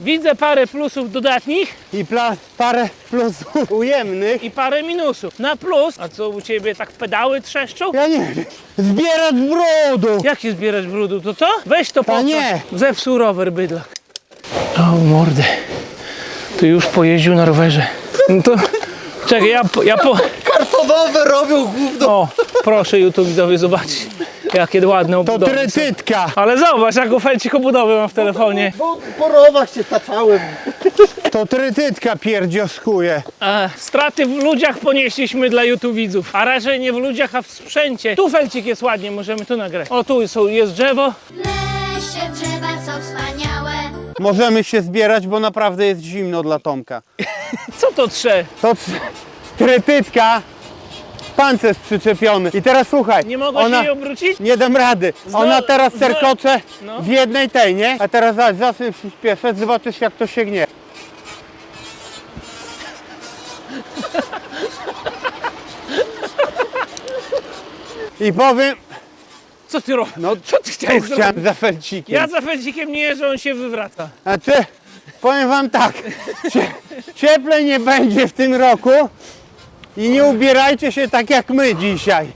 Widzę parę plusów dodatnich i parę plusów ujemnych. i parę minusów. Na plus, a co u ciebie tak pedały trzeszczą? Ja nie wiem. Zbierać brudu. Jak się zbierać brudu? To co? Weź to po nie. Zepsuł rower bydlak. O mordę. Ty już pojeździł na rowerze. No to... Czekaj, Kartonowe robią gówno. O, proszę YouTube widzowie zobaczyć. Jakie ładne To obudowy są. trytytka. Ale zobacz, jaką felcik obudowy mam w telefonie. Bo po rowach się taczałem. To trytytka pierdzioskuje. Straty w ludziach ponieśliśmy dla YouTube widzów. A raczej nie w ludziach, a w sprzęcie. Tu felcik jest ładnie, możemy tu nagrać. O, tu jest drzewo. W lesie drzewa są wspaniałe. Możemy się zbierać, bo naprawdę jest zimno dla Tomka. Co to trze? To trytytka. Pancerz przyczepiony. I teraz słuchaj. Nie mogła się jej obrócić? Nie dam rady. Ona teraz terkocze No. w jednej tej, nie? A teraz zacznę przyspieszać, zobaczysz jak to się gnie. I powiem, Co ty robisz? no Co ty chciałeś tu zrobić? chciałem za felcikiem. Ja za felcikiem nie jeżdżę, on się wywraca. Znaczy, powiem wam tak, cieplej nie będzie w tym roku i nie ubierajcie się tak jak my dzisiaj.